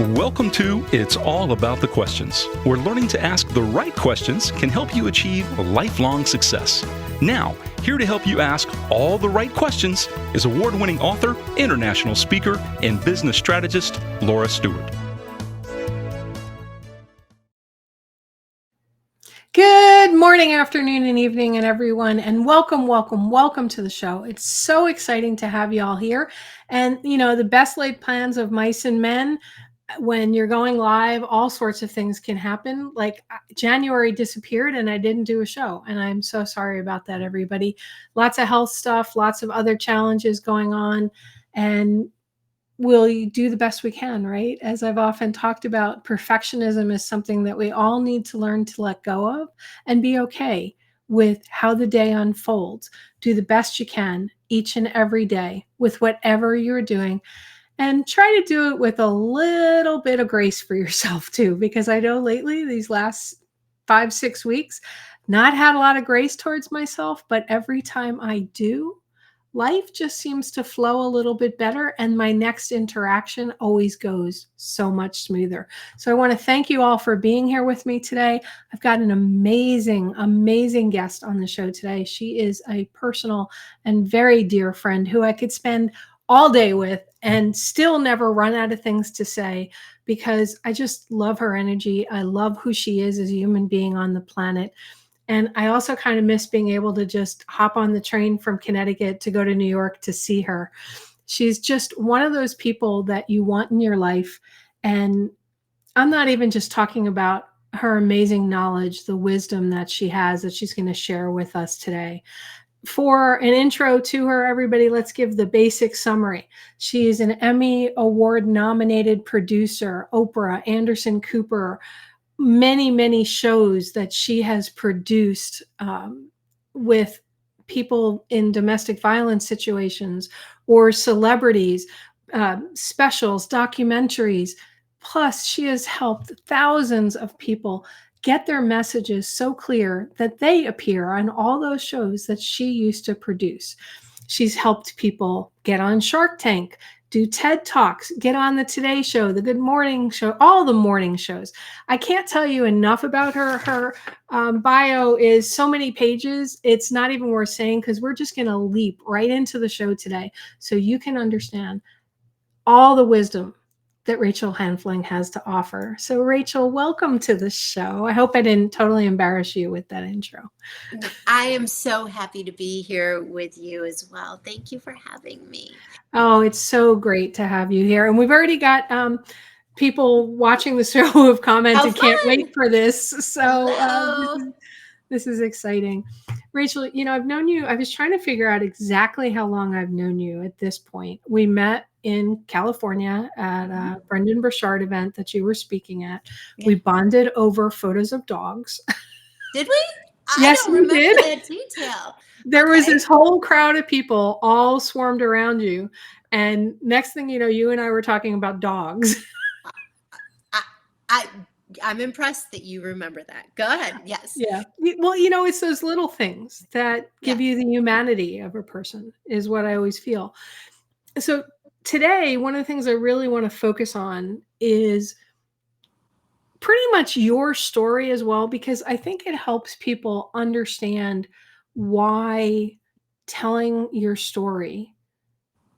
Welcome to It's All About the Questions, where learning to ask the right questions can help you achieve lifelong success. Now, here to help you ask all the right questions is award-winning author, international speaker, and business strategist, Laura Stewart. Good morning, afternoon, and evening, and everyone, and welcome to the show. It's so exciting to have you all here. And, the best laid plans of mice and men, when you're going live, all sorts of things can happen. Like January disappeared and I didn't do a show. And I'm so sorry about that, everybody. Lots of health stuff, lots of other challenges going on. And we'll do the best we can, right? As I've often talked about, perfectionism is something that we all need to learn to let go of and be okay with how the day unfolds. Do the best you can each and every day with whatever you're doing. And try to do it with a little bit of grace for yourself too, because I know lately, these last 5-6 weeks, not had a lot of grace towards myself, but every time I do, life just seems to flow a little bit better. And my next interaction always goes so much smoother. So I want to thank you all for being here with me today. I've got an amazing guest on the show today. She is a personal and very dear friend who I could spend all day with and still never run out of things to say, because I just love her energy. I love who she is as a human being on the planet. And I also kind of miss being able to just hop on the train from Connecticut to go to New York to see her. She's just one of those people that you want in your life. And I'm not even just talking about her amazing knowledge, the wisdom that she has that she's going to share with us today. For an intro to her, everybody, let's give the basic summary. She is an Emmy Award nominated producer, Oprah, Anderson Cooper, many shows that she has produced with people in domestic violence situations or celebrities, specials, documentaries. Plus, she has helped thousands of people get their messages so clear that they appear on all those shows that she used to produce. She's helped people get on Shark Tank, do TED Talks, get on the Today Show, the Good Morning Show, all the morning shows. I can't tell you enough about her. Her bio is so many pages. It's not even worth saying, because we're just going to leap right into the show today so you can understand all the wisdom that Rachel Hanfling has to offer. So Rachel, welcome to the show. I hope I didn't totally embarrass you with that intro. I am so happy to be here with you as well. Thank you for having me. Oh, it's so great to have you here. And we've already got people watching the show who have commented, can't wait for this. So this is exciting. Rachel, I've known you. I was trying to figure out exactly how long I've known you at this point. We met in California at a Brendan Burchard event that you were speaking at. Yeah. We bonded over photos of dogs. Did we? Yes, I don't remember that detail. There was this whole crowd of people all swarmed around you. And next thing you know, you and I were talking about dogs. I'm impressed that you remember that. Go ahead. Yes. Yeah. Well, it's those little things that give you the humanity of a person, is what I always feel. So today, one of the things I really want to focus on is pretty much your story as well, because I think it helps people understand why telling your story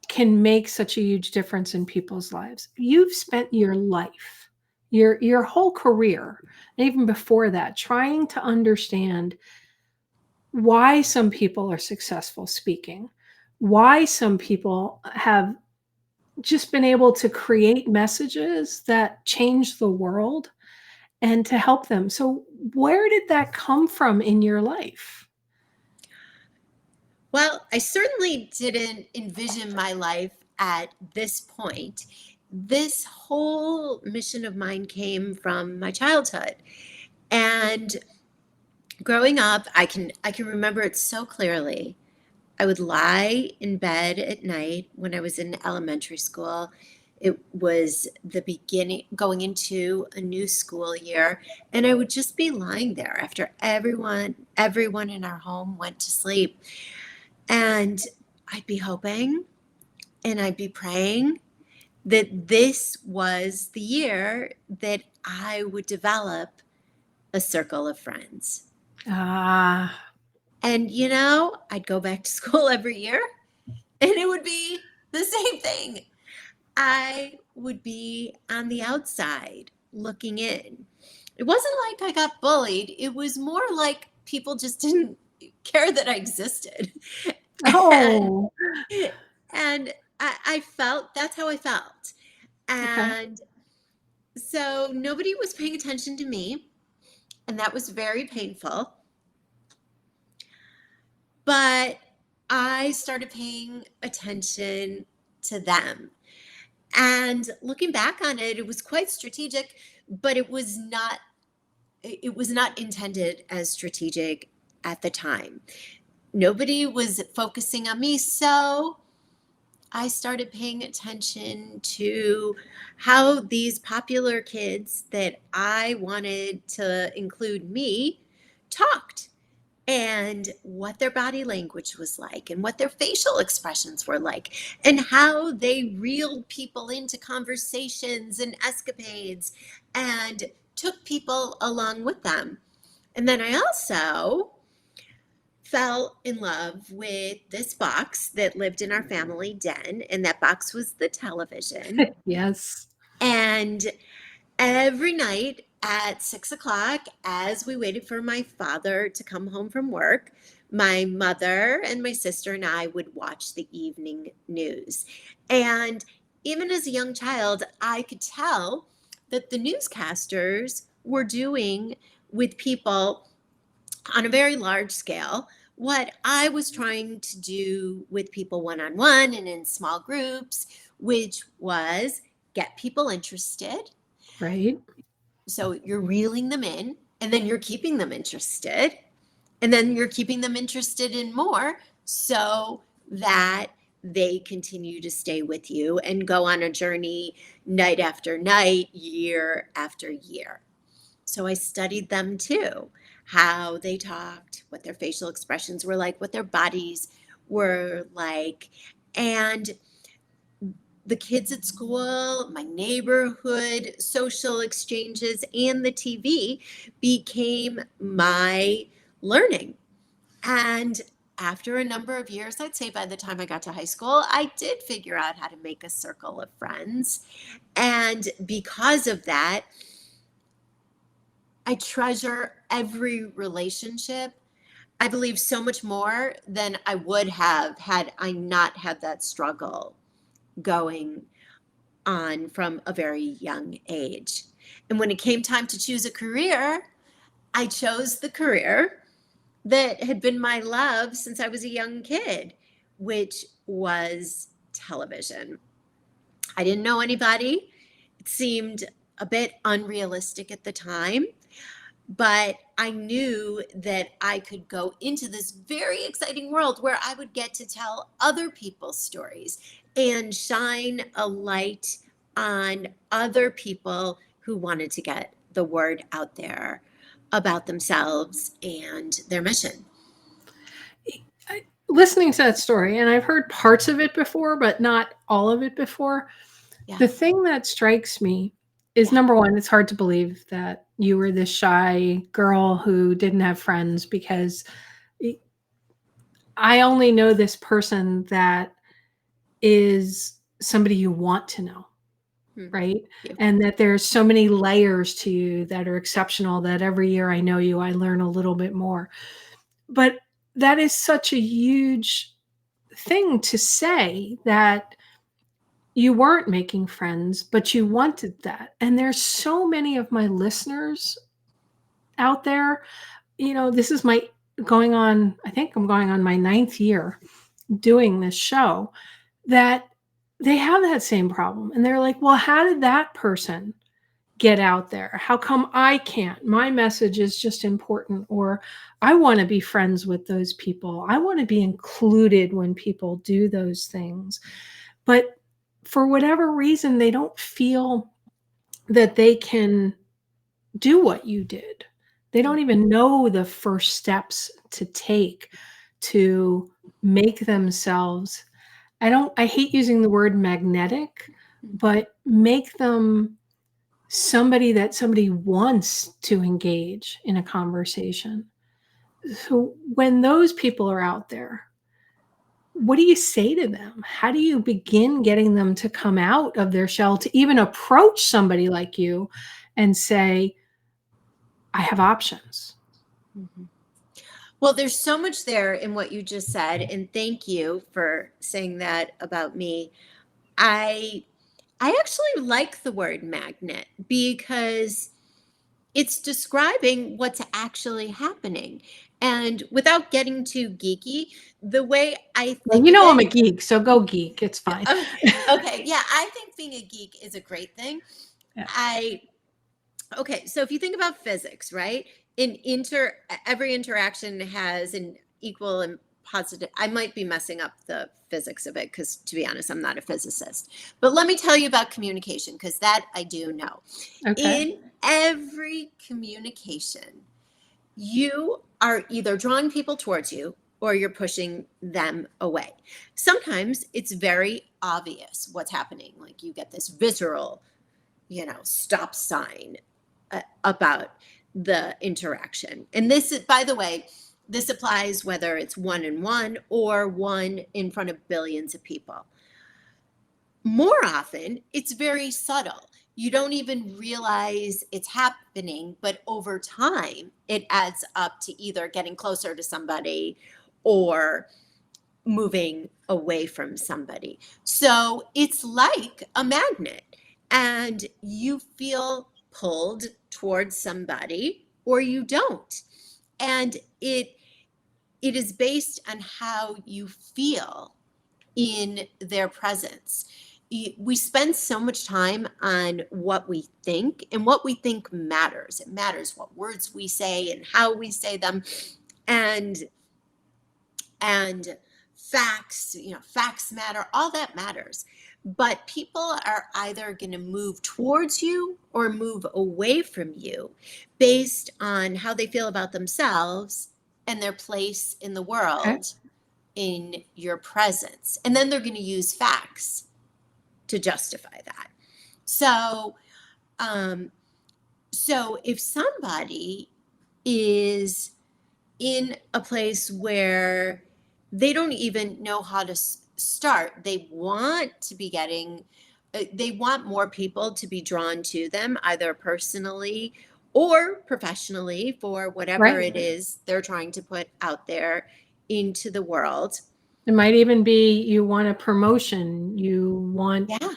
can make such a huge difference in people's lives. You've spent your life, your whole career, and even before that, trying to understand why some people are successful speaking, why some people have just been able to create messages that change the world and to help them. So where did that come from in your life? Well, I certainly didn't envision my life at this point. This whole mission of mine came from my childhood. And growing up, I can remember it so clearly. I would lie in bed at night when I was in elementary school. It was the beginning, going into a new school year, and I would just be lying there after everyone in our home went to sleep. And I'd be hoping and I'd be praying that this was the year that I would develop a circle of friends. Ah, And, I'd go back to school every year and it would be the same thing. I would be on the outside looking in. It wasn't like I got bullied. It was more like people just didn't care that I existed. And, oh, and I felt, that's how I felt. okay. And so nobody was paying attention to me. And that was very painful. But I started paying attention to them. And looking back on it, it was quite strategic, but it was not intended as strategic at the time. Nobody was focusing on me, so I started paying attention to how these popular kids that I wanted to include me talked, and what their body language was like and what their facial expressions were like and how they reeled people into conversations and escapades and took people along with them. And then I also fell in love with this box that lived in our family den, and that box was the television. Yes. And every night at 6 o'clock, as we waited for my father to come home from work, my mother and my sister and I would watch the evening news. And even as a young child, I could tell that the newscasters were doing with people on a very large scale what I was trying to do with people one on one and in small groups, which was get people interested. Right. So you're reeling them in, and then you're keeping them interested, and then you're keeping them interested in more so that they continue to stay with you and go on a journey night after night, year after year. So I studied them too, how they talked, what their facial expressions were like, what their bodies were like. And the kids at school, my neighborhood social exchanges, and the TV became my learning. And after a number of years, I'd say by the time I got to high school, I did figure out how to make a circle of friends. And because of that, I treasure every relationship. I believe so much more than I would have had I not had that struggle going on from a very young age. And when it came time to choose a career, I chose the career that had been my love since I was a young kid, which was television. I didn't know anybody. It seemed a bit unrealistic at the time, but I knew that I could go into this very exciting world where I would get to tell other people's stories and shine a light on other people who wanted to get the word out there about themselves and their mission. Listening to that story, and I've heard parts of it before, but not all of it before. Yeah. The thing that strikes me is Yeah. number one, it's hard to believe that you were this shy girl who didn't have friends, because I only know this person that is somebody you want to know, right? You. And that there's so many layers to you that are exceptional, that every year I know you, I learn a little bit more. But that is such a huge thing to say, that you weren't making friends, but you wanted that. And there's so many of my listeners out there, this is my I think I'm going on my 9th year doing this show, that they have that same problem. And they're like, well, how did that person get out there? How come I can't? My message is just important, or I want to be friends with those people. I want to be included when people do those things. But for whatever reason, they don't feel that they can do what you did. They don't even know the first steps to take to make themselves, I hate using the word magnetic, but make them somebody that somebody wants to engage in a conversation. So when those people are out there, what do you say to them? How do you begin getting them to come out of their shell to even approach somebody like you and say, I have options? Mhm. Well, there's so much there in what you just said, and thank you for saying that about me. I I actually like the word magnet because it's describing what's actually happening. And without getting too geeky, the way I Well, think you of know I'm it, a geek, so go geek. It's fine. okay, yeah, I think being a geek is a great thing. Yeah. I Okay, so if you think about physics, right? In inter Every interaction has an equal and positive. I might be messing up the physics of it because to be honest, I'm not a physicist. But let me tell you about communication because that I do know. Okay. In every communication, you are either drawing people towards you or you're pushing them away. Sometimes it's very obvious what's happening. Like you get this visceral, stop sign about the interaction. And this is, by the way, this applies whether it's one on one or one in front of billions of people. More often, it's very subtle. You don't even realize it's happening, but over time, it adds up to either getting closer to somebody or moving away from somebody. So it's like a magnet, and you feel pulled towards somebody or you don't. And it is based on how you feel in their presence. We spend so much time on what we think, and what we think matters. It matters what words we say and how we say them. And and facts matter, all that matters. But people are either going to move towards you or move away from you based on how they feel about themselves and their place in the Okay. world in your presence. And then they're going to use facts to justify that. So, um, so if somebody is in a place where they don't even know how to start, they want to be getting, they want more people to be drawn to them, either personally or professionally, for whatever Right. it is they're trying to put out there into the world. It might even be you want a promotion, you want Yeah.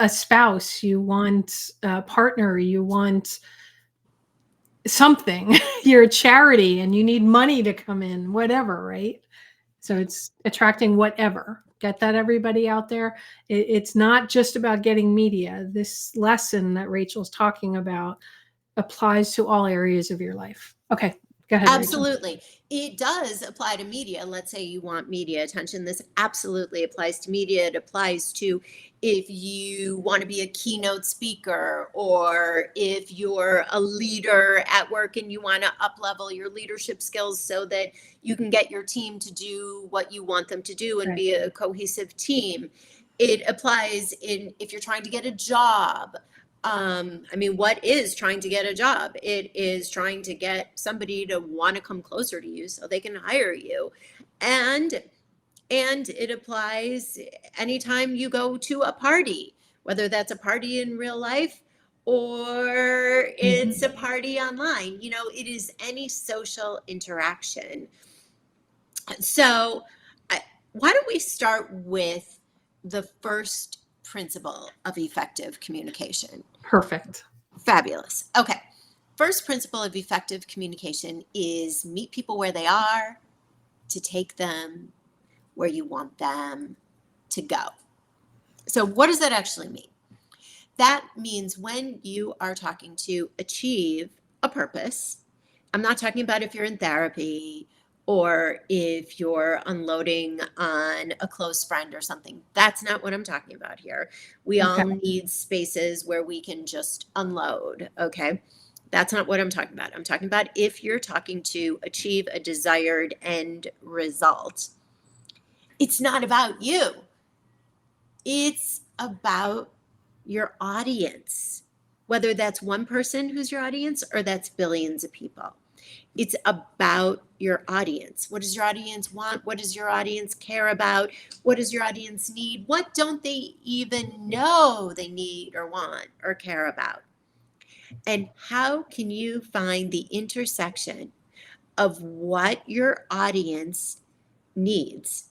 a spouse, you want a partner, you want something. You're a charity and you need money to come in, whatever, right? So it's attracting whatever. Get that, everybody out there? It's not just about getting media. This lesson that Rachel's talking about applies to all areas of your life. Okay, go ahead, Rachel. Absolutely. It does apply to media. Let's say you want media attention. This absolutely applies to media. It applies to if you want to be a keynote speaker, or if you're a leader at work and you want to up level your leadership skills so that you can get your team to do what you want them to do and Right. be a cohesive team. It applies in if you're trying to get a job. What is trying to get a job? It is trying to get somebody to want to come closer to you so they can hire you. And it applies anytime you go to a party, whether that's a party in real life or it's a party online. It is any social interaction. So, why don't we start with the first principle of effective communication? Perfect. Fabulous. Okay. First principle of effective communication is meet people where they are to take them where you want them to go. So, what does that actually mean? That means when you are talking to achieve a purpose, I'm not talking about if you're in therapy or if you're unloading on a close friend or something. That's not what I'm talking about here. We Okay. all need spaces where we can just unload. Okay. That's not what I'm talking about. I'm talking about if you're talking to achieve a desired end result, it's not about you. It's about your audience, whether that's one person who's your audience or that's billions of people. It's about your audience. What does your audience want? What does your audience care about? What does your audience need? What don't they even know they need or want or care about? And how can you find the intersection of what your audience needs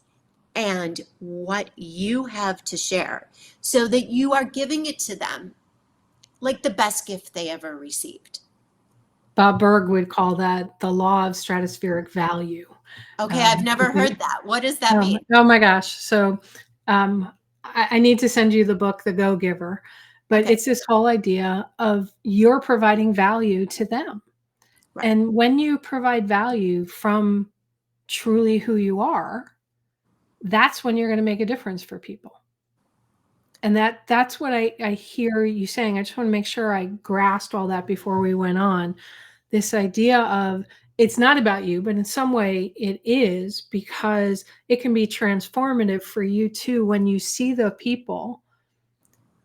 and what you have to share so that you are giving it to them like the best gift they ever received? Bob Berg would call that the law of stratospheric value. Okay, I've never heard that. What does that mean? Oh my gosh. So I need to send you the book, The Go-Giver, but Okay. it's this whole idea of you're providing value to them. Right. And when you provide value from truly who you are, that's when you're going to make a difference for people. And that's what I hear you saying. I just want to make sure I grasped all that before we went on. This idea of it's not about you, but in some way it is, because it can be transformative for you too when you see the people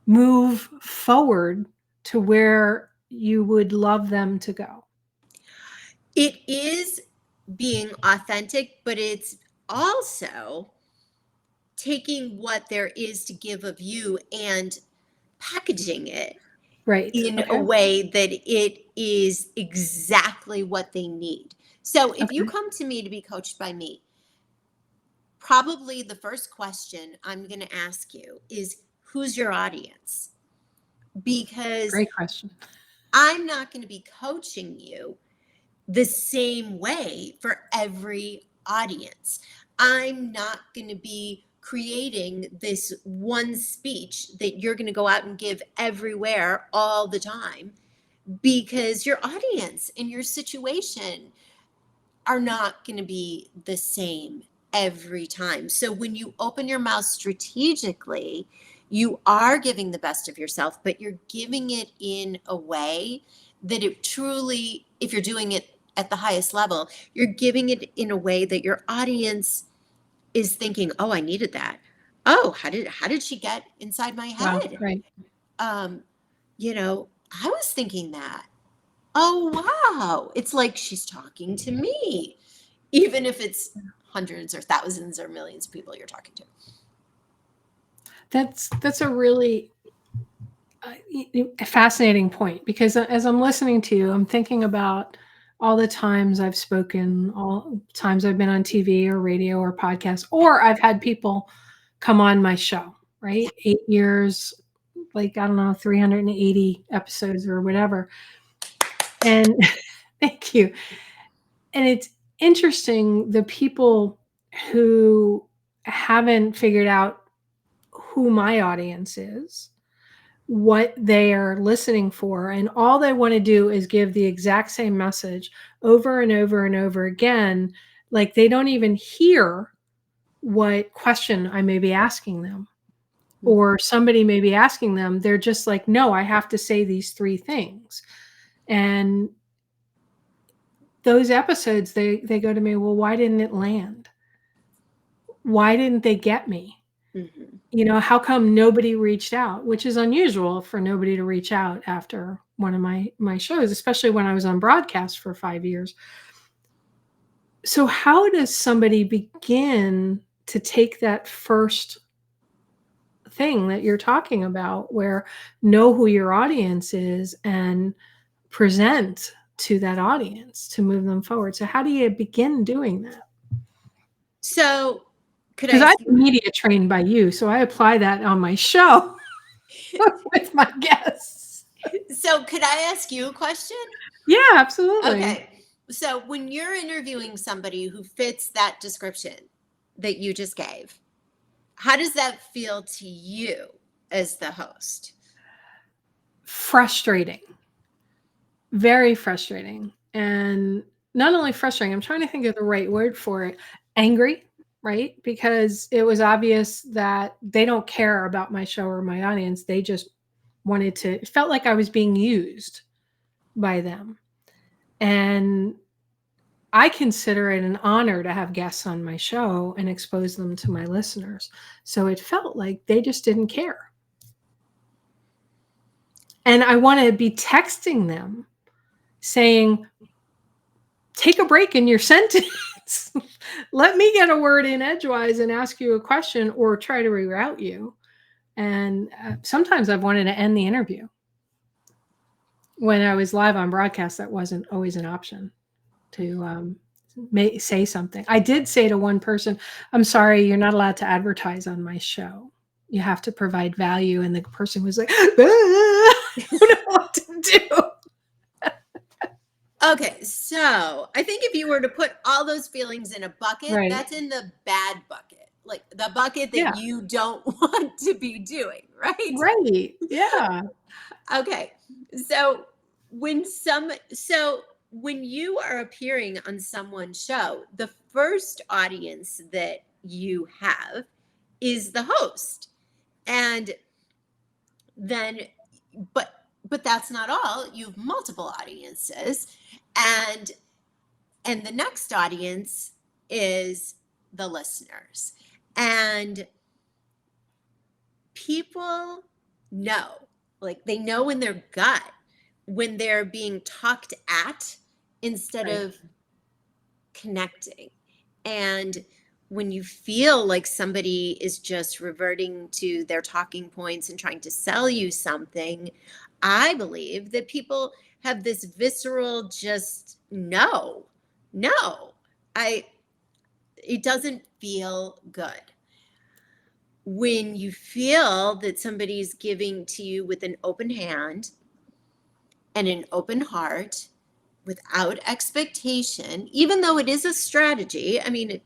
move forward to where you would love them to go. It is being authentic, but it's also taking what there is to give of you and packaging it Right. in Okay. a way that it is exactly what they need. So if you Okay. come to me to be coached by me, probably the first question I'm going to ask you is, who's your audience? Because Great question. I'm not going to be coaching you the same way for every audience. I'm not going to be creating this one speech that you're going to go out and give everywhere all the time, because your audience and your situation are not going to be the same every time. So when you open your mouth strategically, you are giving the best of yourself, but you're giving it in a way that it truly, if you're doing it at the highest level, you're giving it in a way that your audience is thinking, oh, I needed that. Oh, how did she get inside my Wow. head? Right. I was thinking that. Oh, wow. It's like she's talking to me, even if it's hundreds or thousands or millions of people you're talking to. That's a really fascinating point, because as I'm listening to you, I'm thinking about all the times I've spoken, all times I've been on TV or radio or podcast, or I've had people come on my show, right? 8 years, like, I don't know, 380 episodes or whatever. And thank you. And it's interesting, the people who haven't figured out who my audience is, what they are listening for, and all they want to do is give the exact same message over and over and over again. Like, they don't even hear what question I may be asking them, or somebody may be asking them. They're just like, no, I have to say these 3 things. And those episodes, they go to me, well, why didn't it land? Why didn't they get me? Mm-hmm. How come nobody reached out? Which is unusual for nobody to reach out after one of my shows, especially when I was on broadcast for 5 years. So how does somebody begin to take that first thing that you're talking about, where know who your audience is and present to that audience to move them forward? So how do you begin doing that? So could I Because ask I'm media trained by you, so I apply that on my show with my guests. So could I ask you a question? Yeah, absolutely. Okay. So when you're interviewing somebody who fits that description that you just gave, how does that feel to you as the host? Frustrating. Very frustrating. And not only frustrating, I'm trying to think of the right word for it. Angry, right? Because it was obvious that they don't care about my show or my audience. They just wanted to, it felt like I was being used by them. And I consider it an honor to have guests on my show and expose them to my listeners. So it felt like they just didn't care. And I want to be texting them saying, take a break in your sentence. Let me get a word in edgewise and ask you a question or try to reroute you. And sometimes I've wanted to end the interview. When I was live on broadcast, that wasn't always an option to say something. I did say to one person, I'm sorry, you're not allowed to advertise on my show. You have to provide value. And the person was like, I don't know what to do. Okay, so I think if you were to put all those feelings in a bucket, Right. that's in the bad bucket, like the bucket that Yeah. you don't want to be doing, right? Right. Yeah. Okay, so when you are appearing on someone's show, the first audience that you have is the host, and then but that's not all. You have multiple audiences, and the next audience is the listeners. And people know, like they know in their gut when they're being talked at instead Right. of connecting. And when you feel like somebody is just reverting to their talking points and trying to sell you something, I believe that people have this visceral just no, it doesn't feel good. When you feel that somebody's giving to you with an open hand and an open heart without expectation, even though it is a strategy, I mean,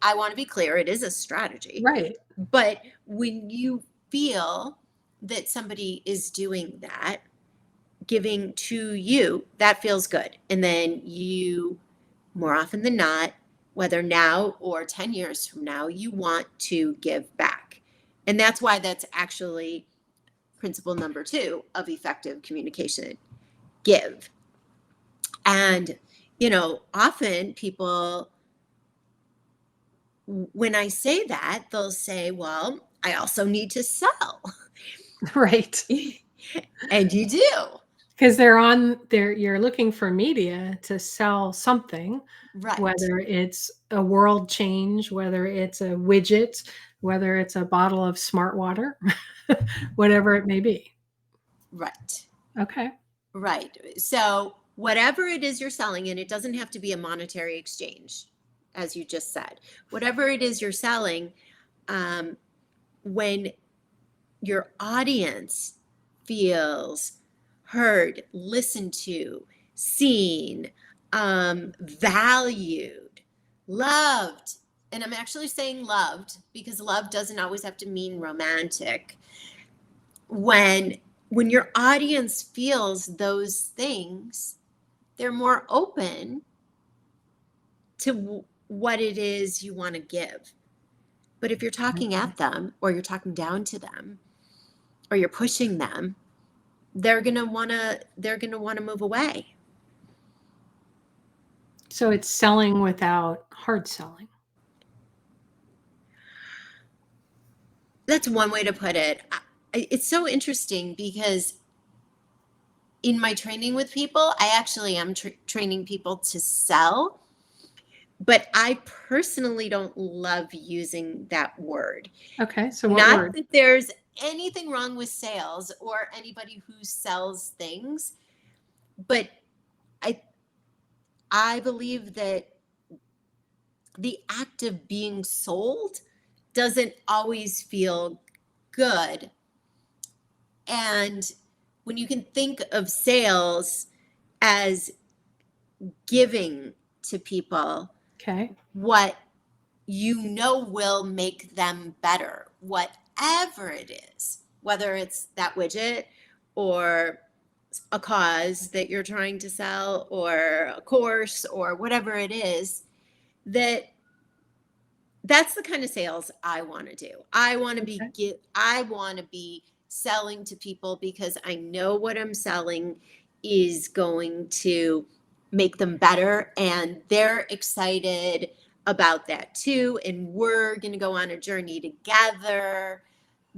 I want to be clear, it is a strategy. Right. But when you feel that somebody is doing that, giving to you, that feels good. And then you, more often than not, whether now or 10 years from now, you want to give back. And that's why that's actually principle number 2 of effective communication: give. And, often people, when I say that, they'll say, well, I also need to sell. Right. And you do. Because you're looking for media to sell something, Right. whether it's a world change, whether it's a widget, whether it's a bottle of smart water, whatever it may be. Right. Okay. Right. So whatever it is you're selling, and it doesn't have to be a monetary exchange, as you just said, whatever it is you're selling, when your audience feels heard, listened to, seen, valued, loved, and I'm actually saying loved because love doesn't always have to mean romantic. When your audience feels those things, they're more open to what it is you want to give. But if you're talking at them, or you're talking down to them, or you're pushing them, they're going to want to move away. So it's selling without hard selling. That's one way to put it. It's so interesting because in my training with people, I actually am training people to sell, but I personally don't love using that word. Okay. So what Not word? that there's anything wrong with sales or anybody who sells things, but I believe that the act of being sold doesn't always feel good. And when you can think of sales as giving to people, Okay. what will make them better, whatever it is, whether it's that widget or a cause that you're trying to sell or a course or whatever it is, that's the kind of sales I want to do. I want to be selling to people because I know what I'm selling is going to make them better, and they're excited about that too, and we're going to go on a journey together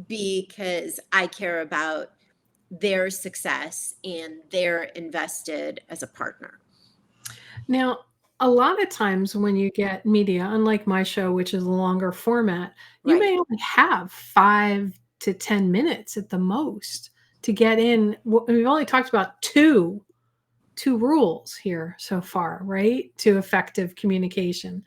because I care about their success and they're invested as a partner. Now, a lot of times when you get media, unlike my show, which is a longer format, you Right. may only have 5 to 10 minutes at the most to get in. We've only talked about two rules here so far, right? To effective communication.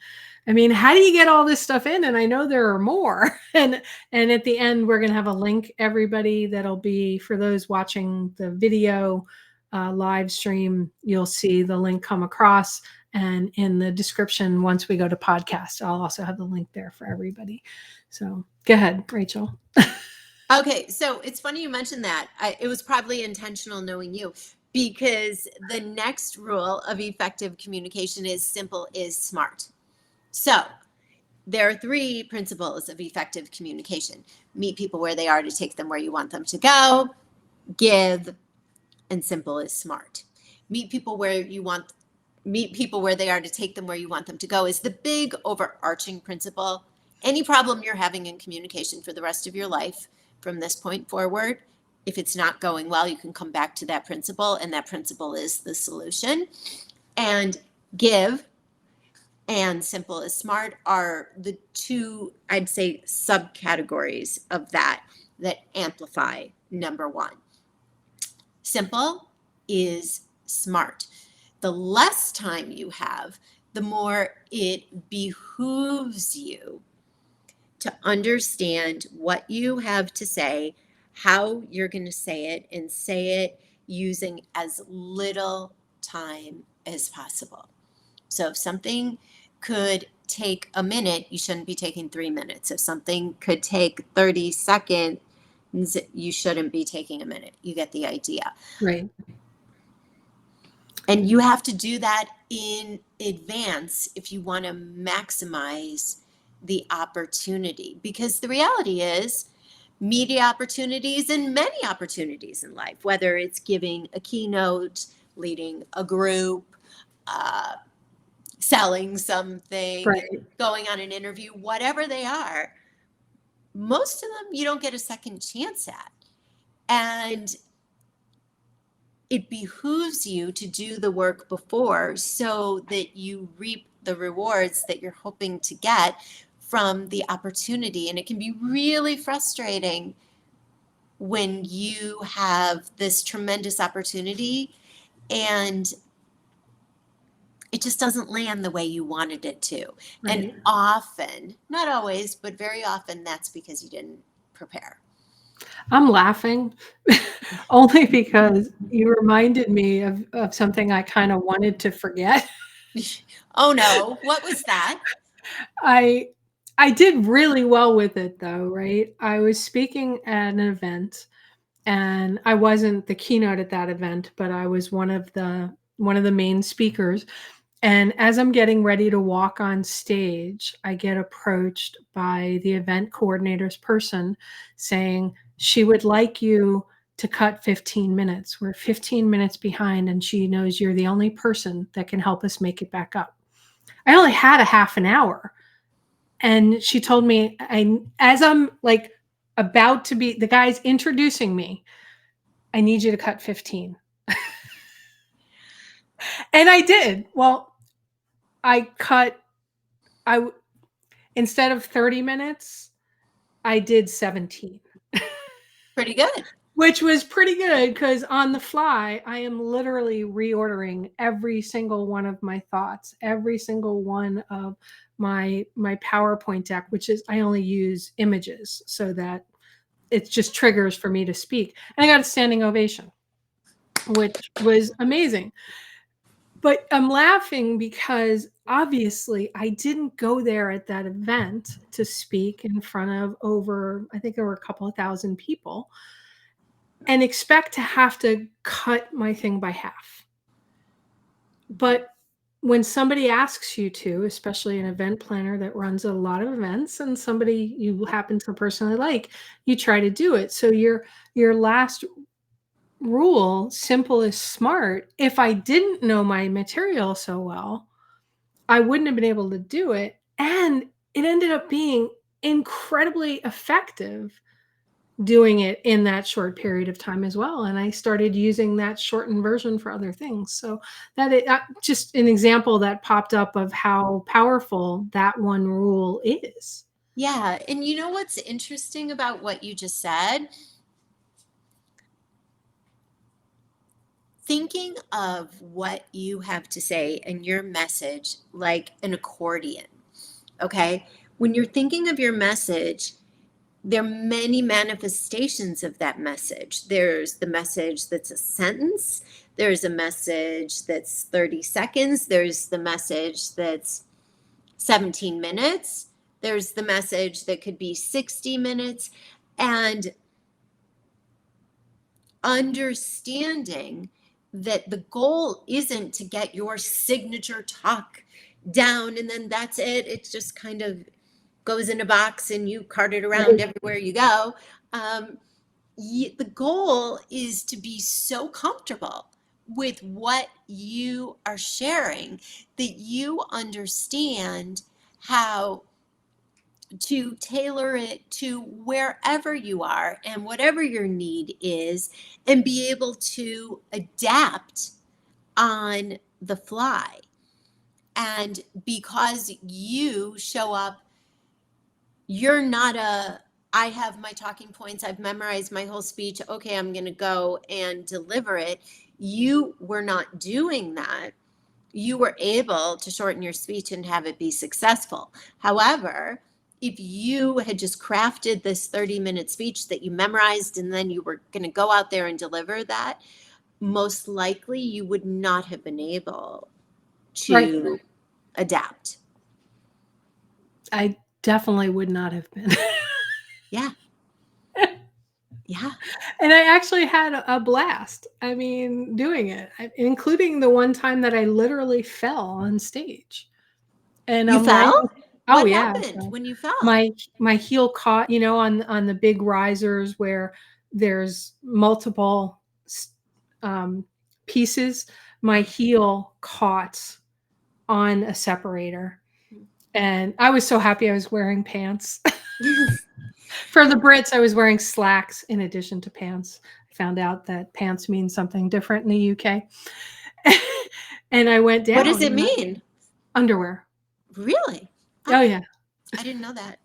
I mean, how do you get all this stuff in? And I know there are more. And at the end, we're going to have a link, everybody, that'll be for those watching the video live stream. You'll see the link come across. And in the description, once we go to podcast, I'll also have the link there for everybody. So go ahead, Rachel. Okay, so it's funny you mentioned that. It was probably intentional knowing you, because the next rule of effective communication is simple is smart. So there are 3 principles of effective communication. Meet people where they are to take them where you want them to go, give, and simple is smart. Meet people where they are to take them where you want them to go is the big overarching principle. Any problem you're having in communication for the rest of your life, from this point forward, if it's not going well, you can come back to that principle, and that principle is the solution. And give and simple is smart are the 2, I'd say, subcategories of that amplify number 1. Simple is smart. The less time you have, the more it behooves you to understand what you have to say, how you're going to say it, and say it using as little time as possible. So if something could take a minute, you shouldn't be taking 3 minutes. If something could take 30 seconds, you shouldn't be taking a minute. You get the idea. Right. And you have to do that in advance if you want to maximize the opportunity, because the reality is media opportunities and many opportunities in life, whether it's giving a keynote, leading a group, selling something, Right. going on an interview, whatever they are, most of them you don't get a second chance at. And it behooves you to do the work before so that you reap the rewards that you're hoping to get from the opportunity. And it can be really frustrating when you have this tremendous opportunity and it just doesn't land the way you wanted it to. Right. And often, not always, but very often, that's because you didn't prepare. I'm laughing only because you reminded me of something I kind of wanted to forget. Oh no, what was that? I did really well with it though, right? I was speaking at an event and I wasn't the keynote at that event, but I was one of the main speakers. And as I'm getting ready to walk on stage, I get approached by the event coordinator's person saying she would like you to cut 15 minutes. We're 15 minutes behind, and she knows you're the only person that can help us make it back up. I only had a half an hour. And she told me, as I'm like about to be, the guy's introducing me, I need you to cut 15. And I did. Well, instead of 30 minutes, I did 17. Pretty good. Which was pretty good because on the fly, I am literally reordering every single one of my thoughts, every single one of my PowerPoint deck, which is I only use images so that it just triggers for me to speak. And I got a standing ovation, which was amazing. But I'm laughing because obviously I didn't go there at that event to speak in front of I think there were a couple of thousand people, and expect to have to cut my thing by half. But when somebody asks you to, especially an event planner that runs a lot of events and somebody you happen to personally like, you try to do it. So your last rule, simple is smart. If I didn't know my material so well, I wouldn't have been able to do it. And it ended up being incredibly effective doing it in that short period of time as well. And I started using that shortened version for other things. So that just an example that popped up of how powerful that one rule is. Yeah. And you know what's interesting about what you just said? Thinking of what you have to say and your message like an accordion. Okay. When you're thinking of your message, there are many manifestations of that message. There's the message that's a sentence. There's a message that's 30 seconds. There's the message that's 17 minutes. There's the message that could be 60 minutes. And understanding that the goal isn't to get your signature talk down and then that's it. It just kind of goes in a box and you cart it around everywhere you go. The goal is to be so comfortable with what you are sharing that you understand how to tailor it to wherever you are and whatever your need is, and be able to adapt on the fly. And because you show up, you're not I have my talking points, I've memorized my whole speech, okay, I'm going to go and deliver it. You were not doing that. You were able to shorten your speech and have it be successful. However, if you had just crafted this 30-minute speech that you memorized and then you were going to go out there and deliver that, most likely you would not have been able to adapt. I definitely would not have been. Yeah. Yeah. And I actually had a blast. I mean, doing it, including the one time that I literally fell on stage. And You I'm like, fell? oh What yeah, happened when you fell? my heel caught, on the big risers where there's multiple pieces. My heel caught on a separator, and I was so happy I was wearing pants. For the Brits, I was wearing slacks in addition to pants. I found out that pants mean something different in the UK. And I went down. What does it mean? Underwear. Really? Oh, yeah. I didn't know that.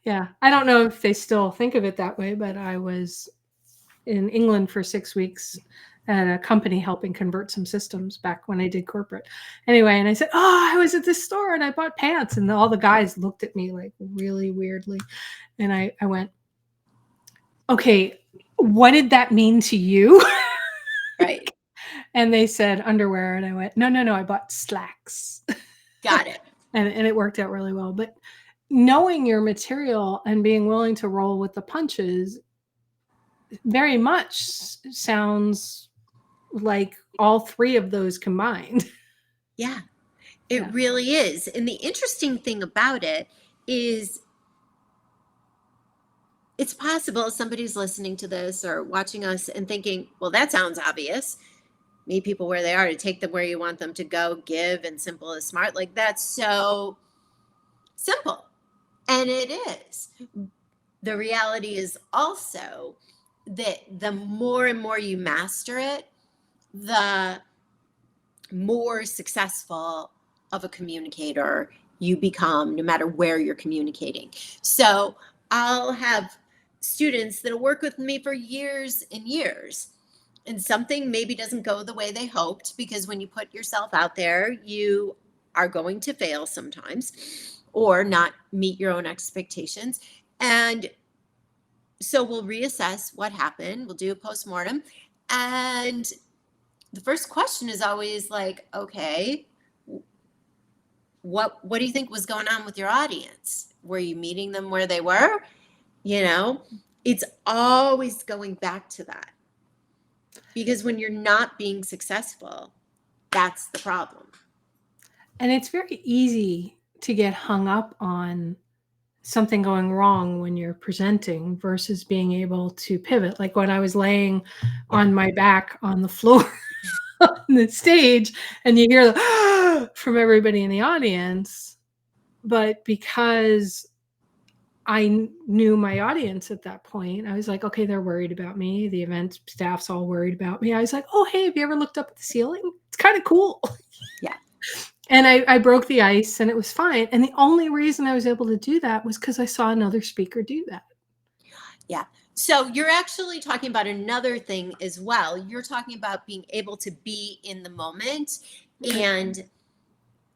Yeah. I don't know if they still think of it that way, but I was in England for 6 weeks at a company helping convert some systems back when I did corporate. Anyway, and I said, oh, I was at this store and I bought pants. And all the guys looked at me like really weirdly. And I went, okay, what did that mean to you? Right. And they said underwear. And I went, no, I bought slacks. Got it. And it worked out really well. But knowing your material and being willing to roll with the punches very much sounds like all three of those combined. Yeah, it really is. And the interesting thing about it is it's possible somebody's listening to this or watching us and thinking, well, that sounds obvious. Meet people where they are, to take them where you want them to go, give, and simple is smart. Like, that's so simple. And it is. The reality is also that the more and more you master it, the more successful of a communicator you become, no matter where you're communicating. So I'll have students that'll work with me for years and years, and something maybe doesn't go the way they hoped, because when you put yourself out there, you are going to fail sometimes or not meet your own expectations. And so we'll reassess what happened. We'll do a postmortem. And the first question is always like, okay, what do you think was going on with your audience? Were you meeting them where they were? It's always going back to that. Because when you're not being successful, that's the problem. And it's very easy to get hung up on something going wrong when you're presenting versus being able to pivot. Like when I was laying on my back on the floor on the stage and you hear the from everybody in the audience, but because I knew my audience at that point. I was like, okay, they're worried about me. The event staff's all worried about me. I was like, oh, hey, have you ever looked up at the ceiling? It's kind of cool. Yeah. And I broke the ice and it was fine. And the only reason I was able to do that was because I saw another speaker do that. Yeah. So you're actually talking about another thing as well. You're talking about being able to be in the moment, and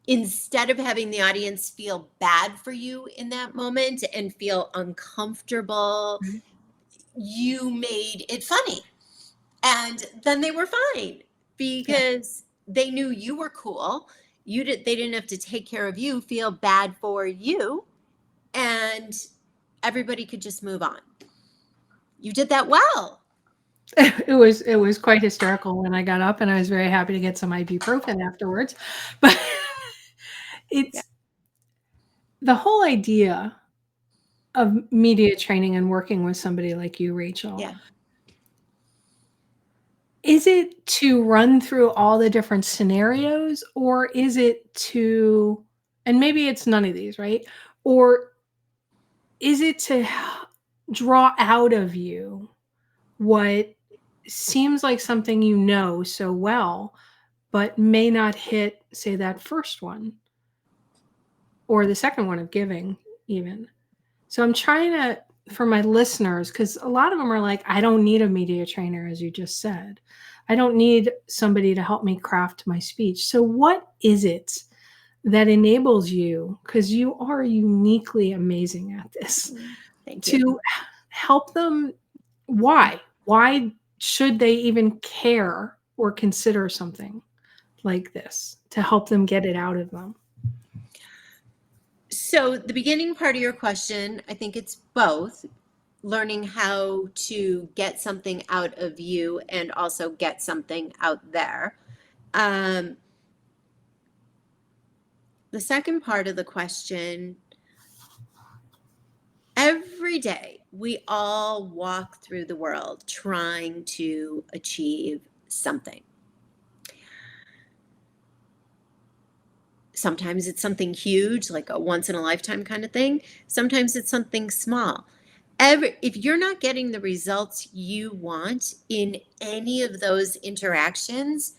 instead of having the audience feel bad for you in that moment and feel uncomfortable, Mhm. you made it funny. And then they were fine because they knew you were cool. They didn't have to take care of you, feel bad for you, and everybody could just move on. You did that well. It was quite hysterical when I got up, and I was very happy to get some ibuprofen afterwards. But Yeah. it's the whole idea of media training and working with somebody like you, Rachel. Yeah. Is it to run through all the different scenarios, or is it to, and maybe it's none of these, right? Or is it to draw out of you what seems like something you know so well, but may not hit, say, that first one or the second one of giving, even? So I'm trying to, for my listeners, because a lot of them are like, I don't need a media trainer, as you just said. I don't need somebody to help me craft my speech. So what is it that enables you, because you are uniquely amazing at this, Thank you. to help them? Why? Why should they even care or consider something like this to help them get it out of them? So the beginning part of your question, I think it's both learning how to get something out of you and also get something out there. The second part of the question, every day we all walk through the world trying to achieve something. Sometimes it's something huge, like a once in a lifetime kind of thing. Sometimes it's something small. If you're not getting the results you want in any of those interactions,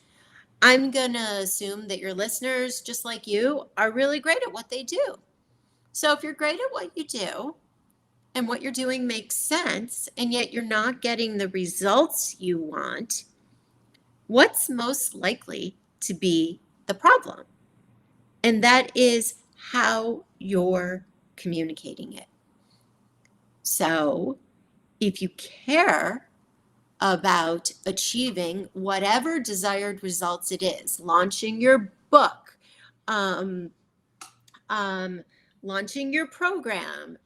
I'm going to assume that your listeners, just like you, are really great at what they do. So if you're great at what you do and what you're doing makes sense, and yet you're not getting the results you want, what's most likely to be the problem? And that is how you're communicating it. So if you care about achieving whatever desired results it is, launching your book, um, launching your program,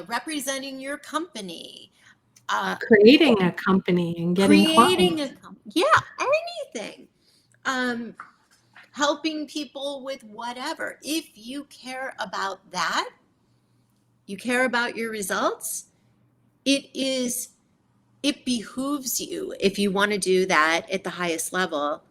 representing your company, Creating a company and getting creating clients. anything, helping people with whatever. If you care about that, you care about your results, it behooves you, if you want to do that at the highest level,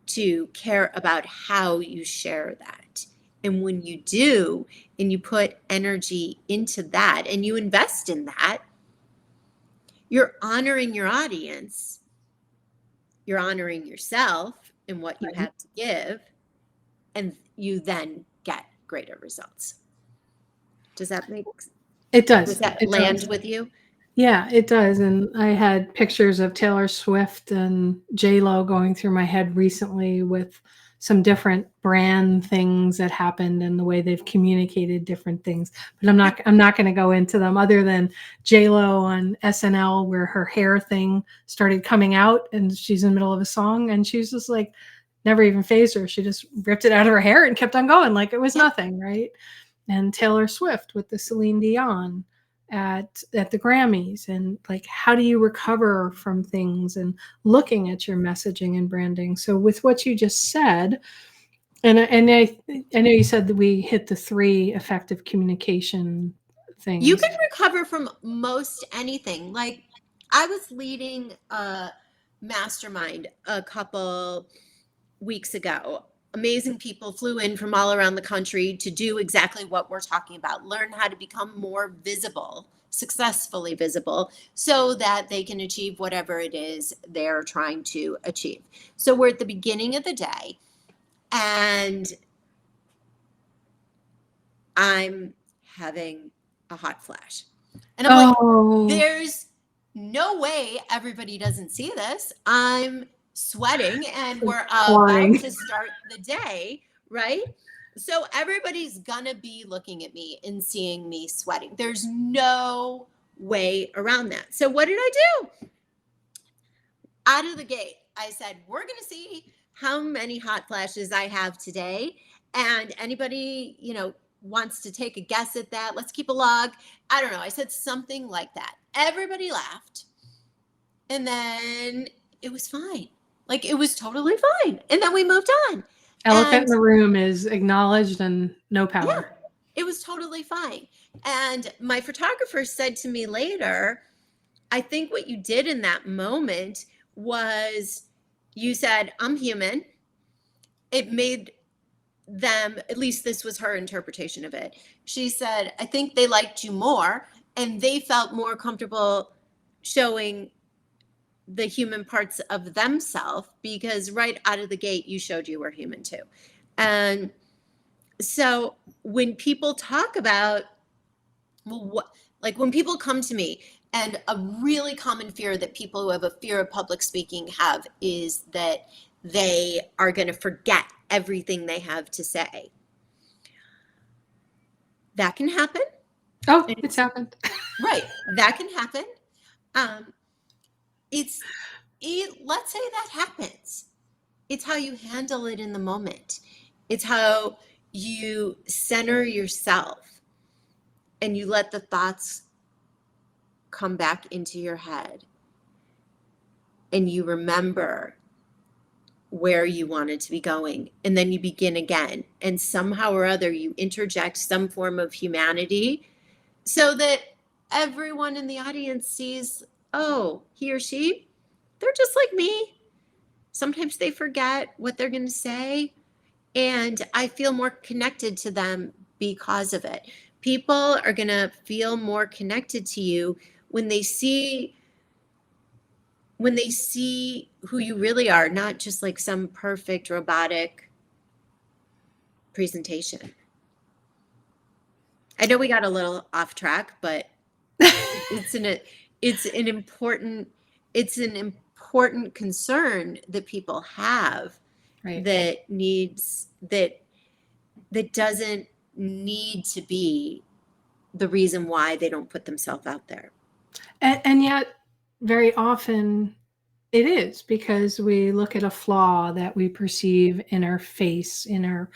to care about how you share that. And when you do, and you put energy into that and you invest in that, you're honoring your audience, you're honoring yourself and what you have to give, and you then get greater results. Does that It does. does that It land does. with you? Yeah, it does. And I had pictures of Taylor Swift and J-Lo going through my head recently with some different brand things that happened and the way they've communicated different things. But I'm not going to go into them, other than J-Lo on SNL, where her hair thing started coming out and she's in the middle of a song and she's just like, never even phased her. She just ripped it out of her hair and kept on going like it was nothing, right? And Taylor Swift with the Celine Dion at the Grammys, and like, how do you recover from things, and looking at your messaging and branding. So with what you just said, and I know you said that we hit the 3 effective communication things. You can recover from most anything. Like, I was leading a mastermind a couple weeks ago, amazing people flew in from all around the country to do exactly what we're talking about, learn how to become more visible, successfully visible, so that they can achieve whatever it is they're trying to achieve. So we're at the beginning of the day, and I'm having a hot flash. And I'm like, there's no way everybody doesn't see this. I'm sweating and we're about to start the day, right? So everybody's gonna be looking at me and seeing me sweating. There's no way around that. So what did I do? Out of the gate, I said, we're gonna see how many hot flashes I have today. And anybody, wants to take a guess at that, let's keep a log. I don't know. I said something like that. Everybody laughed. And then it was fine. Like, it was totally fine. And then we moved on. Elephant in the room is acknowledged and no power. Yeah, it was totally fine. And my photographer said to me later, I think what you did in that moment was you said, I'm human. It made them, at least this was her interpretation of it. She said, I think they liked you more and they felt more comfortable showing the human parts of themselves because right out of the gate, you showed you were human too. And so when people talk about, when people come to me, and a really common fear that people who have a fear of public speaking have is that they are going to forget everything they have to say. That can happen. Oh, it's happened. Right. That can happen. Let's say that happens. It's how you handle it in the moment. It's how you center yourself and you let the thoughts come back into your head and you remember where you wanted to be going, and then you begin again, and somehow or other you interject some form of humanity so that everyone in the audience sees, oh, he or she, they're just like me. Sometimes they forget what they're going to say, and I feel more connected to them because of it. People are going to feel more connected to you when they see who you really are, not just like some perfect robotic presentation. I know we got a little off track, but it's an important concern that people have, right, that doesn't need to be the reason why they don't put themselves out there. And yet very often it is, because we look at a flaw that we perceive in our face, in our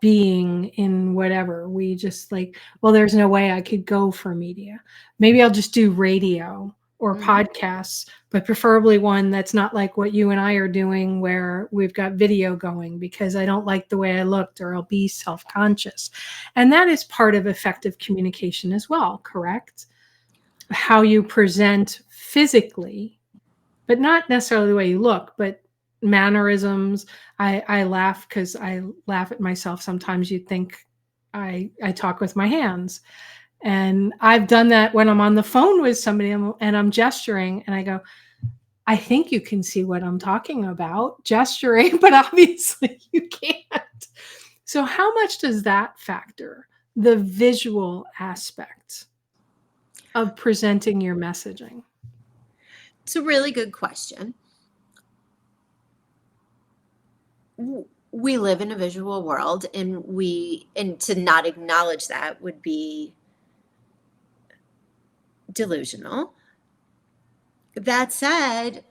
being, in whatever. We just like, well, there's no way I could go for media. Maybe I'll just do radio or podcasts, but preferably one that's not like what you and I are doing, where we've got video going, because I don't like the way I looked, or I'll be self-conscious. And that is part of effective communication as well, correct? How you present physically, but not necessarily the way you look, but mannerisms. I laugh because I laugh at myself. Sometimes you think I talk with my hands. And I've done that when I'm on the phone with somebody and I'm gesturing and I go, I think you can see what I'm talking about, gesturing, but obviously you can't. So how much does that factor, the visual aspect of presenting your messaging? It's a really good question. We live in a visual world, and to not acknowledge that would be delusional. That said,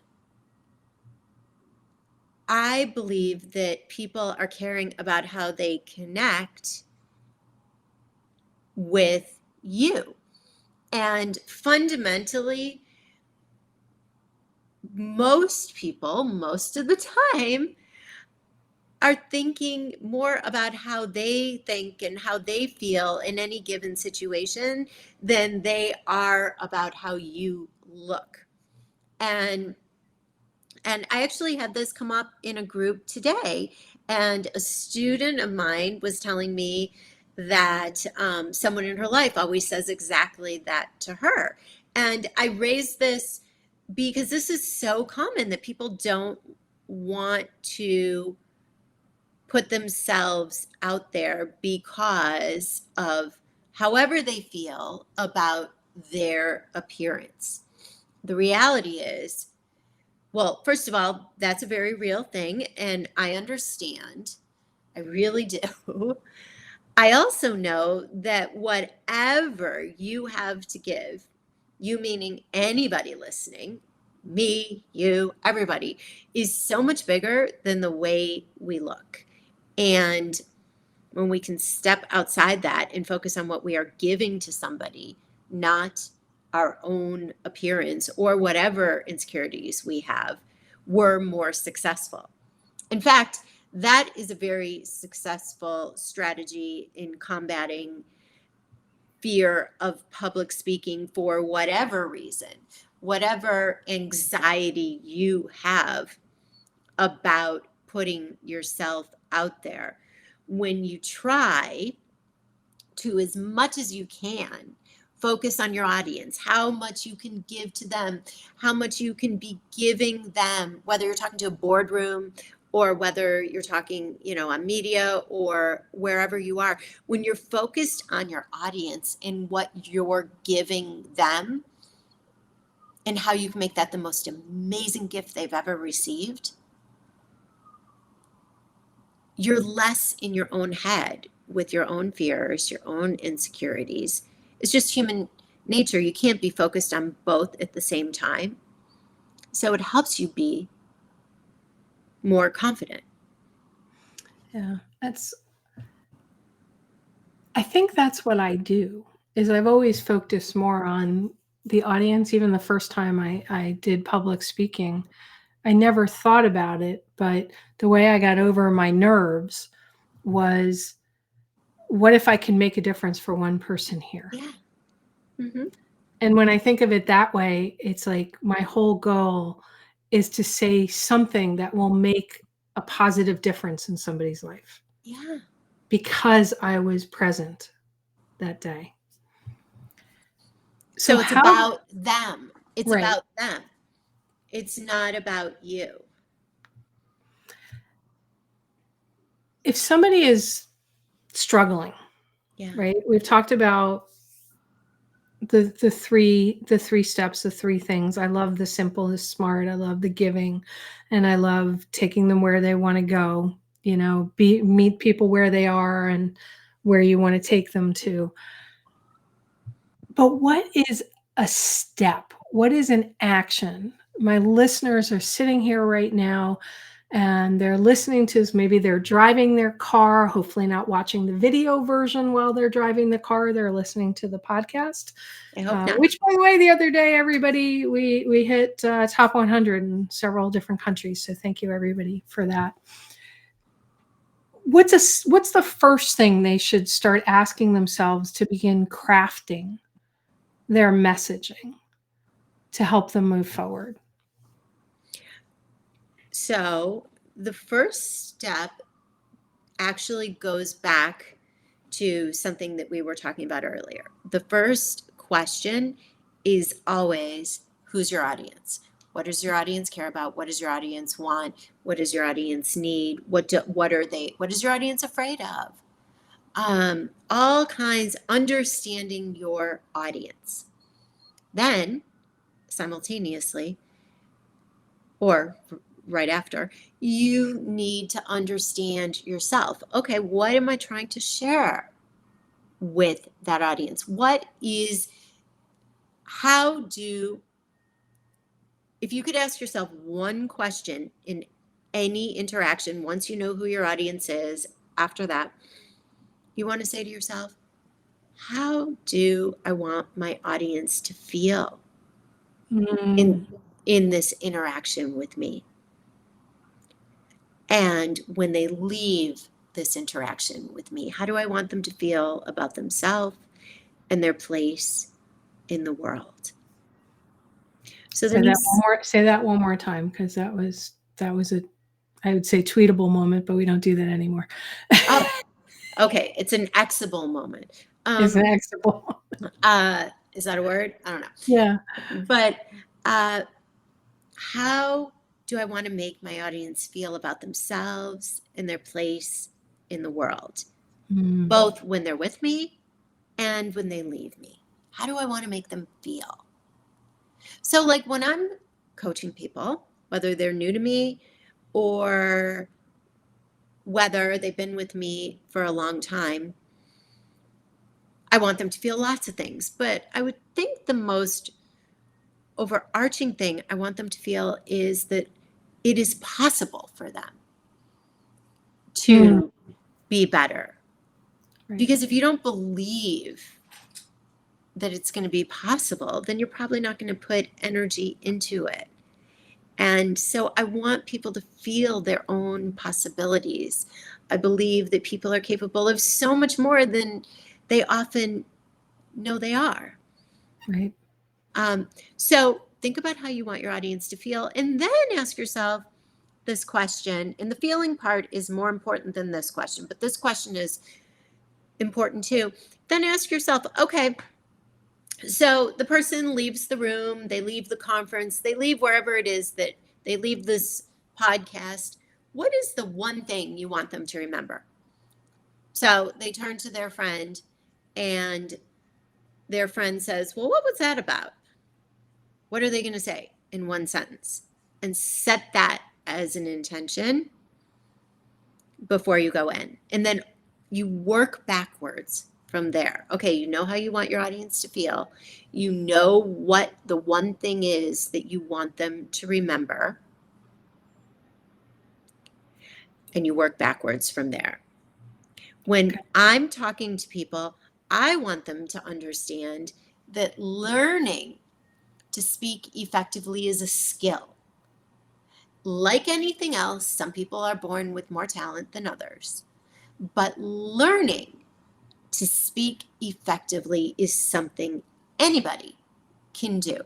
I believe that people are caring about how they connect with you. And fundamentally, most people, most of the time, are thinking more about how they think and how they feel in any given situation than they are about how you look. And And I actually had this come up in a group today, and a student of mine was telling me that someone in her life always says exactly that to her. And I raised this because this is so common that people don't want to put themselves out there because of however they feel about their appearance. The reality is, well, first of all, that's a very real thing, and I understand. I really do. I also know that whatever you have to give, you meaning anybody listening, me, you, everybody, is so much bigger than the way we look. And when we can step outside that and focus on what we are giving to somebody, not our own appearance or whatever insecurities we have, we're more successful. In fact, that is a very successful strategy in combating fear of public speaking for whatever reason, whatever anxiety you have about putting yourself out there. When you try to, as much as you can, focus on your audience, how much you can give to them, how much you can be giving them, whether you're talking to a boardroom or whether you're talking, on media or wherever you are. When you're focused on your audience and what you're giving them and how you can make that the most amazing gift they've ever received, you're less in your own head with your own fears, your own insecurities. It's just human nature. You can't be focused on both at the same time. So it helps you be more confident. Yeah, I think that's what I do, is I've always focused more on the audience. Even the first time I did public speaking, I never thought about it, but the way I got over my nerves was, what if I can make a difference for one person here? Yeah. Mm-hmm. And when I think of it that way, it's like my whole goal is to say something that will make a positive difference in somebody's life Yeah. because I was present that day. So it's about them. It's Right. about them. It's not about you. If somebody is struggling, Yeah. right? We've talked about the three steps, the three things. I love the simple, the smart. I love the giving, and I love taking them where they want to go. Meet people where they are and where you want to take them to. But what is a step? What is an action? My listeners are sitting here right now and they're listening to this. Maybe they're driving their car, hopefully not watching the video version while they're driving the car. They're listening to the podcast. I hope not. Which, by the way, the other day, everybody, we hit top 100 in several different countries. So thank you, everybody, for that. What's the first thing they should start asking themselves to begin crafting their messaging to help them move forward? So the first step actually goes back to something that we were talking about earlier. The first question is always, who's your audience? What does your audience care about? What does your audience want? What does your audience need? What is your audience afraid of? All kinds, understanding your audience. Then, simultaneously, or right after, you need to understand yourself. Okay, what am I trying to share with that audience? If you could ask yourself one question in any interaction, once you know who your audience is, after that, you want to say to yourself, how do I want my audience to feel in this interaction with me? And when they leave this interaction with me, how do I want them to feel about themselves and their place in the world? So Say that one more time, because that was a, I would say, tweetable moment, but we don't do that anymore. Oh, okay. It's an Xable moment. Is it acceptable? Is that a word? I don't know. Yeah. But how do I want to make my audience feel about themselves and their place in the world, both when they're with me and when they leave me? How do I want to make them feel? So, like when I'm coaching people, whether they're new to me or whether they've been with me for a long time, I want them to feel lots of things. But I would think the most overarching thing I want them to feel is that it is possible for them to be better. Right. Because if you don't believe that it's going to be possible, then you're probably not going to put energy into it. And so I want people to feel their own possibilities. I believe that people are capable of so much more than they often know they are. Right. So think about how you want your audience to feel, and then ask yourself this question. And the feeling part is more important than this question, but this question is important too. Then ask yourself, okay, so the person leaves the room, they leave the conference, they leave wherever it is that they leave this podcast. What is the one thing you want them to remember? So they turn to their friend, and their friend says, well, what was that about? What are they going to say in one sentence? And set that as an intention before you go in. And then you work backwards from there. Okay, you know how you want your audience to feel. You know what the one thing is that you want them to remember. And you work backwards from there. When I'm talking to people, I want them to understand that learning to speak effectively is a skill. Like anything else, some people are born with more talent than others. But learning to speak effectively is something anybody can do,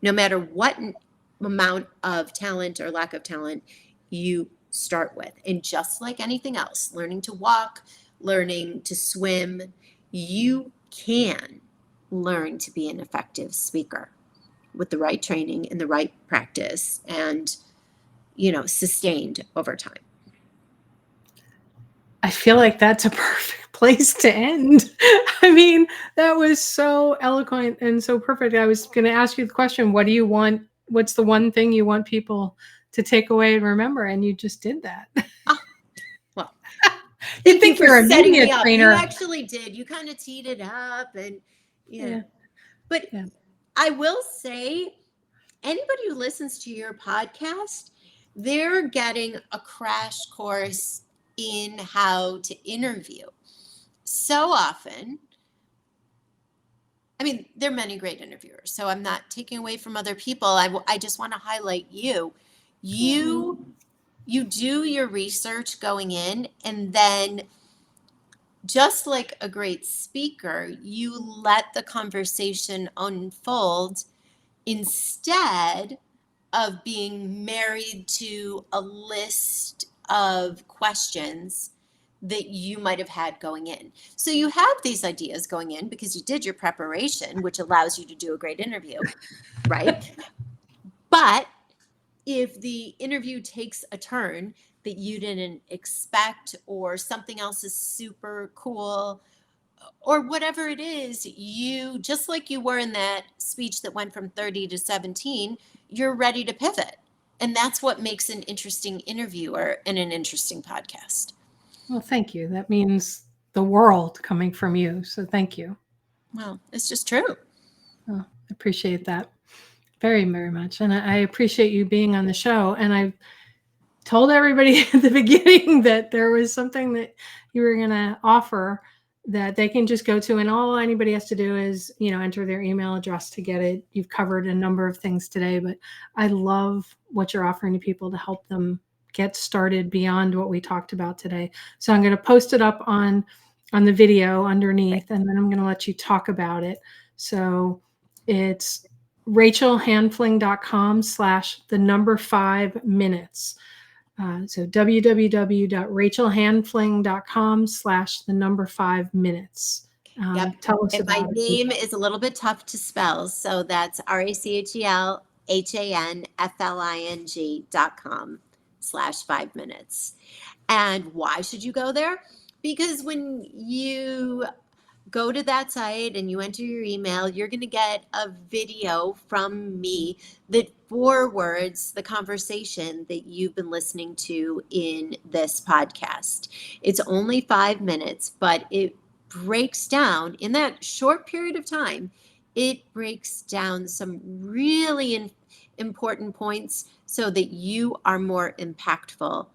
no matter what amount of talent or lack of talent you start with. And just like anything else, learning to walk, learning to swim, you can learn to be an effective speaker with the right training and the right practice and, sustained over time. I feel like that's a perfect place to end. I mean, that was so eloquent and so perfect. I was going to ask you the question, what do you want? What's the one thing you want people to take away and remember? And you just did that. Oh, well, you think you're a media trainer. You actually did. You kind of teed it up and, Yeah. But yeah. I will say, anybody who listens to your podcast, they're getting a crash course in how to interview. So often, I mean, there are many great interviewers, so I'm not taking away from other people. I just want to highlight you. You do your research going in, and then just like a great speaker, you let the conversation unfold instead of being married to a list of questions that you might have had going in. So you have these ideas going in because you did your preparation, which allows you to do a great interview, right? But if the interview takes a turn that you didn't expect, or something else is super cool, or whatever it is, you, just like you were in that speech that went from 30 to 17, you're ready to pivot. And that's what makes an interesting interviewer and an interesting podcast. Well, thank you. That means the world coming from you. So thank you. Well, it's just true. Oh, I appreciate that very, very much. And I appreciate you being on the show. And I told everybody at the beginning that there was something that you were going to offer that they can just go to, and all anybody has to do is, enter their email address to get it. You've covered a number of things today, but I love what you're offering to people to help them get started beyond what we talked about today. So I'm going to post it up on the video underneath, and then I'm going to let you talk about it. So it's rachelhanfling.com/5minutes. So www.rachelhanfling.com/5minutes. Yep. Tell us And my about it. name is a little bit tough to spell. So that's RachelHanfling.com/5minutes. And why should you go there? Because when you go to that site and you enter your email, you're going to get a video from me that forwards the conversation that you've been listening to in this podcast. It's only 5 minutes, but it breaks down in that short period of time. It breaks down some really important points so that you are more impactful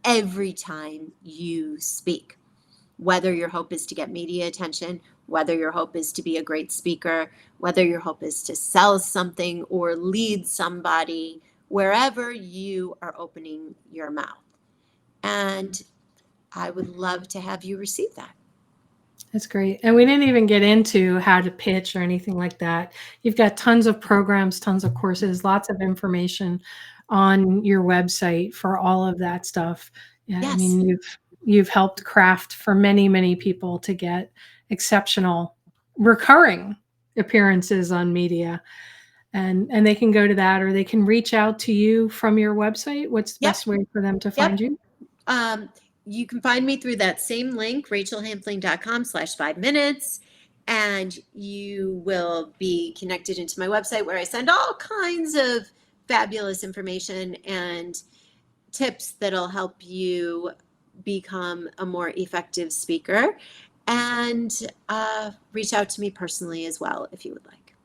every time you speak. Whether your hope is to get media attention, whether your hope is to be a great speaker, whether your hope is to sell something or lead somebody, wherever you are opening your mouth. And I would love to have you receive that. That's great. And we didn't even get into how to pitch or anything like that. You've got tons of programs, tons of courses, lots of information on your website for all of that stuff. Yeah, Yes. I mean, you've helped craft for many, many people to get exceptional recurring appearances on media. And they can go to that, or they can reach out to you from your website. What's the best way for them to find you? You can find me through that same link, rachelhanfling.com/5minutes, and you will be connected into my website where I send all kinds of fabulous information and tips that'll help you become a more effective speaker, and reach out to me personally as well if you would like.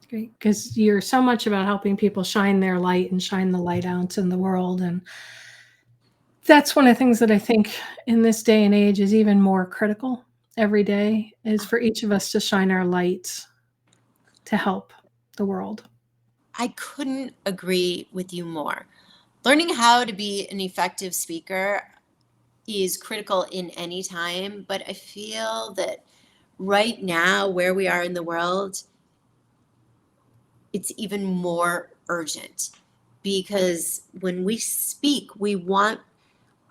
Great, because you're so much about helping people shine their light and shine the light out in the world. And that's one of the things that I think in this day and age is even more critical every day, is for each of us to shine our lights to help the world. I couldn't agree with you more. Learning how to be an effective speaker is critical in any time, but I feel that right now, where we are in the world, it's even more urgent, because when we speak, we want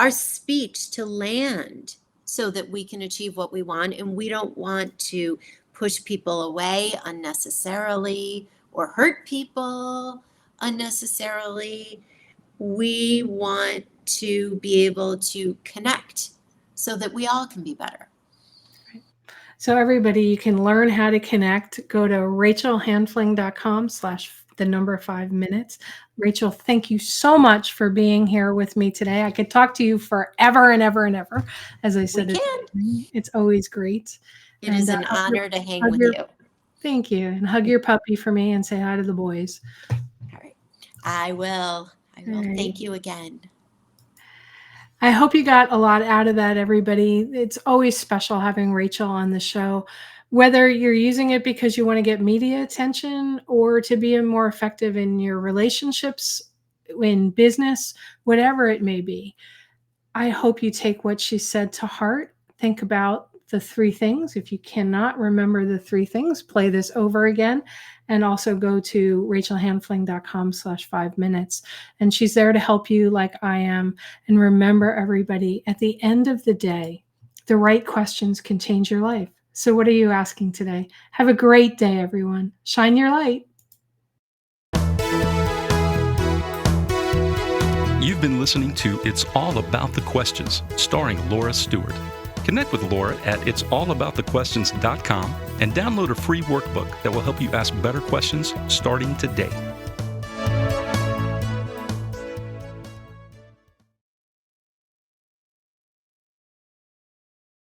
our speech to land so that we can achieve what we want, and we don't want to push people away unnecessarily or hurt people unnecessarily. We want to be able to connect so that we all can be better. So everybody, you can learn how to connect. Go to rachelhanfling.com/5minutes. Rachel, thank you so much for being here with me today. I could talk to you forever and ever and ever. As I said, it's always great. It is an honor to hang with you. Thank you. And hug your puppy for me and say hi to the boys. All right. I will. Right. Thank you again. I hope you got a lot out of that, everybody. It's always special having Rachel on the show, whether you're using it because you want to get media attention or to be more effective in your relationships, in business, whatever it may be. I hope you take what she said to heart. Think about the 3 things. If you cannot remember the 3 things, play this over again, and also go to rachelhanfling.com/5minutes. And she's there to help you like I am. And remember, everybody, at the end of the day, the right questions can change your life. So what are you asking today? Have a great day, everyone. Shine your light. You've been listening to It's All About the Questions, starring Laura Stewart. Connect with Laura at it'sallaboutthequestions.com and download a free workbook that will help you ask better questions starting today.